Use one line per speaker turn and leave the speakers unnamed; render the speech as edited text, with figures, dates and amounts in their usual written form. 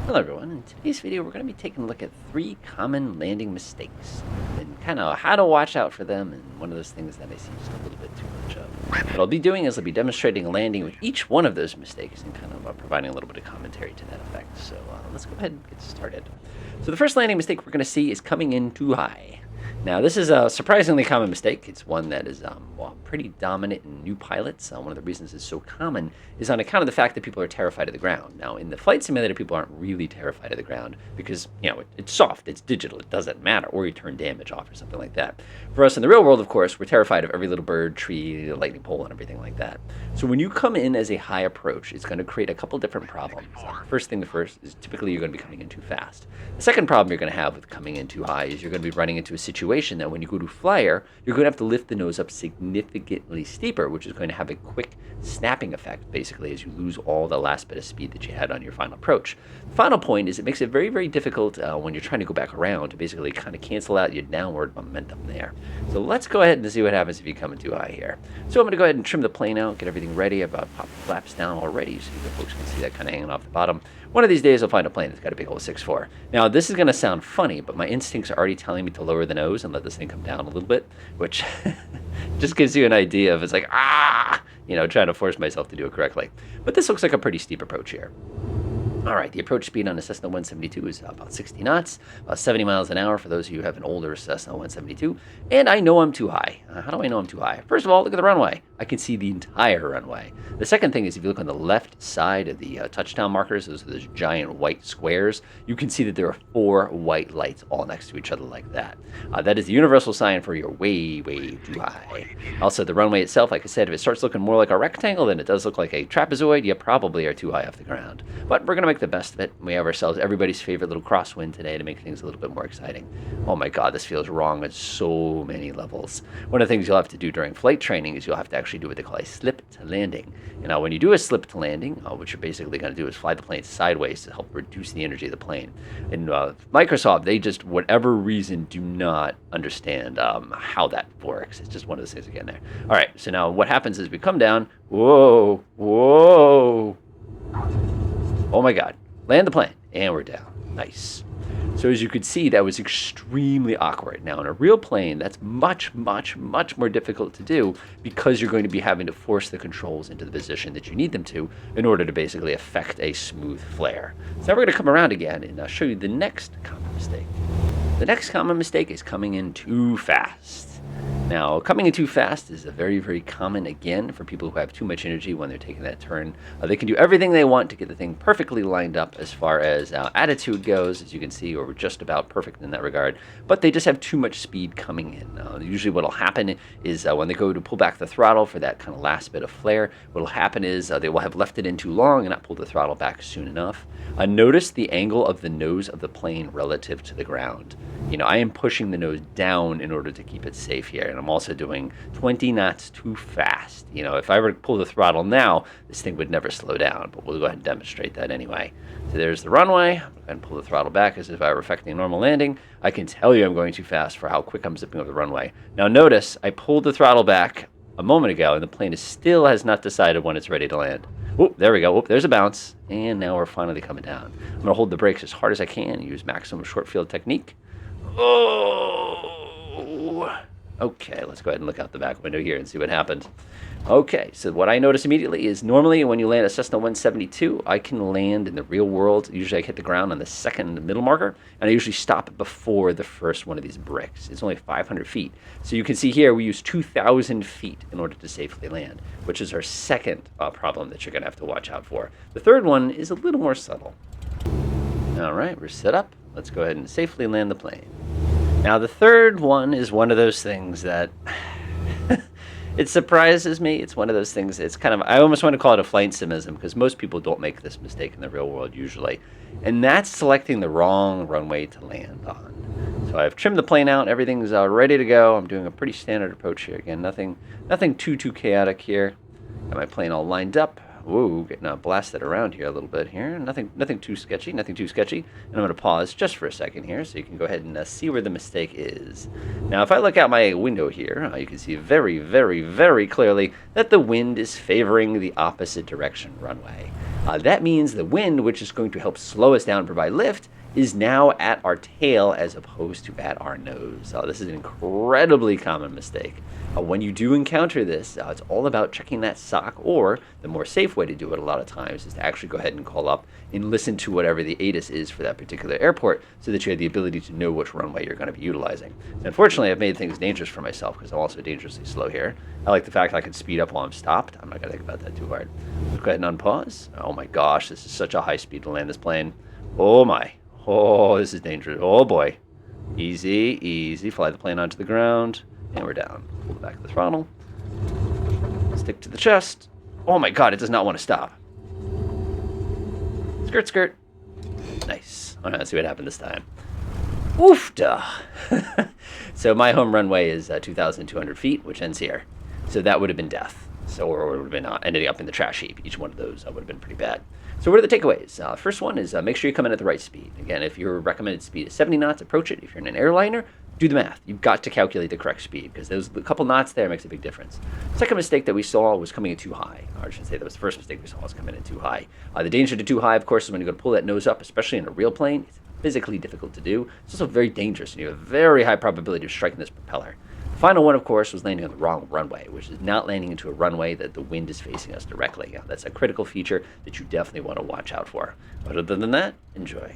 Hello everyone, in today's video we're going to be taking a look at 3 common landing mistakes and kind of how to watch out for them, and one of those things that I see just a little bit too much of. What I'll be doing is I'll be demonstrating landing with each one of those mistakes and kind of providing a little bit of commentary to that effect. So let's go ahead and get started. So the first landing mistake we're going to see is coming in too high. Now, this is a surprisingly common mistake. It's one that is pretty dominant in new pilots. One of the reasons it's so common is on account of the fact that people are terrified of the ground. Now, in the flight simulator, people aren't really terrified of the ground because, it's soft, it's digital, it doesn't matter, or you turn damage off or something like that. For us in the real world, of course, we're terrified of every little bird, tree, lightning pole, and everything like that. So when you come in as a high approach, it's going to create a couple different problems. First is typically you're going to be coming in too fast. The second problem you're going to have with coming in too high is you're going to be running into a situation that when you go to flyer, you're going to have to lift the nose up significantly steeper, which is going to have a quick snapping effect, basically, as you lose all the last bit of speed that you had on your final approach. The final point is it makes it very, very difficult when you're trying to go back around to basically kind of cancel out your downward momentum there. So let's go ahead and see what happens if you come in too high here. So I'm going to go ahead and trim the plane out, get everything ready. I've popped the flaps down already so you folks can see that kind of hanging off the bottom. One of these days I'll find a plane that's got a big old 6.4. Now, this is going to sound funny, but my instincts are already telling me to lower the nose and let this thing come down a little bit, which just gives you an idea of it's like, trying to force myself to do it correctly. But this looks like a pretty steep approach here. All right, the approach speed on a Cessna 172 is about 60 knots, about 70 miles an hour for those of you who have an older Cessna 172. And I know I'm too high. How do I know I'm too high? First of all, look at the runway. I can see the entire runway. The second thing is if you look on the left side of the touchdown markers, those are those giant white squares, you can see that there are 4 white lights all next to each other like that. That is the universal sign for you're way, way too high. Also, the runway itself, like I said, if it starts looking more like a rectangle than it does look like a trapezoid, you probably are too high off the ground. But we're going to make the best of it. We have ourselves everybody's favorite little crosswind today to make things a little bit more exciting. Oh my God, this feels wrong at so many levels. One of the things you'll have to do during flight training is you'll have to actually do what they call a slip to landing. And now when you do a slip to landing, what you're basically going to do is fly the plane sideways to help reduce the energy of the plane. And Microsoft, they just, whatever reason, do not understand how that works. It's just one of those things again there. All right, so now what happens is we come down. Whoa, whoa. Oh my God. Land the plane, and we're down. Nice. So as you could see, that was extremely awkward. Now, in a real plane, that's much, much, much more difficult to do because you're going to be having to force the controls into the position that you need them to in order to basically affect a smooth flare. So now we're going to come around again and I'll show you the next common mistake. The next common mistake is coming in too fast. Now, coming in too fast is a very, very common, again, for people who have too much energy when they're taking that turn. They can do everything they want to get the thing perfectly lined up as far as attitude goes, as you can see, or we're just about perfect in that regard, but they just have too much speed coming in. Usually what will happen is when they go to pull back the throttle for that kind of last bit of flare, what will happen is they will have left it in too long and not pulled the throttle back soon enough. Notice the angle of the nose of the plane relative to the ground. I am pushing the nose down in order to keep it safe here, and I'm also doing 20 knots too fast. If I were to pull the throttle now, this thing would never slow down, but we'll go ahead and demonstrate that anyway. So there's the runway. I'm going to pull the throttle back as if I were effecting a normal landing. I can tell you I'm going too fast for how quick I'm zipping over the runway. Now notice, I pulled the throttle back a moment ago, and the plane still has not decided when it's ready to land. Oh, there we go. Oh, there's a bounce, and now we're finally coming down. I'm going to hold the brakes as hard as I can and use maximum short field technique. Oh! Okay, let's go ahead and look out the back window here and see what happens. Okay, so what I notice immediately is normally when you land a Cessna 172, I can land in the real world. Usually I hit the ground on the second middle marker, and I usually stop before the first one of these bricks. It's only 500 feet. So you can see here we use 2,000 feet in order to safely land, which is our second problem that you're going to have to watch out for. The third one is a little more subtle. All right, we're set up. Let's go ahead and safely land the plane. Now, the third one is one of those things that it surprises me. It's one of those things, it's kind of, I almost want to call it a flight simism because most people don't make this mistake in the real world usually. And that's selecting the wrong runway to land on. So I've trimmed the plane out. Everything's ready to go. I'm doing a pretty standard approach here. Again, nothing too chaotic here. Got my plane all lined up. Whoa, getting blasted around here a little bit here. Nothing too sketchy, And I'm going to pause just for a second here so you can go ahead and see where the mistake is. Now, if I look out my window here, you can see very, very, very clearly that the wind is favoring the opposite direction runway. That means the wind, which is going to help slow us down and provide lift, is now at our tail as opposed to at our nose. This is an incredibly common mistake. When you do encounter this, it's all about checking that sock, or the more safe way to do it a lot of times is to actually go ahead and call up and listen to whatever the ATIS is for that particular airport so that you have the ability to know which runway you're going to be utilizing. So unfortunately, I've made things dangerous for myself because I'm also dangerously slow here. I like the fact I can speed up while I'm stopped. I'm not going to think about that too hard. Let's go ahead and unpause. Oh my gosh, this is such a high speed to land this plane. Oh my. Oh, this is dangerous. Oh boy. Easy, easy. Fly the plane onto the ground. And we're down. Pull the back of the throttle. Stick to the chest. Oh my god, it does not want to stop. Skirt, skirt. Nice. All right, let's see what happened this time. Oof, duh. So my home runway is 2,200 feet, which ends here. So that would have been death. So, or it would have been ending up in the trash heap. Each one of those would have been pretty bad. So what are the takeaways? First one is make sure you come in at the right speed. Again, if your recommended speed is 70 knots, approach it. If you're in an airliner, do the math. You've got to calculate the correct speed because those a couple knots there makes a big difference. Second mistake that we saw was coming in too high. Or I should say that was the first mistake we saw was coming in too high. The danger to too high, of course, is when you go to pull that nose up, especially in a real plane. It's physically difficult to do. It's also very dangerous, and you have a very high probability of striking this propeller. The final one, of course, was landing on the wrong runway, which is not landing into a runway that the wind is facing us directly. That's a critical feature that you definitely want to watch out for. But other than that, enjoy.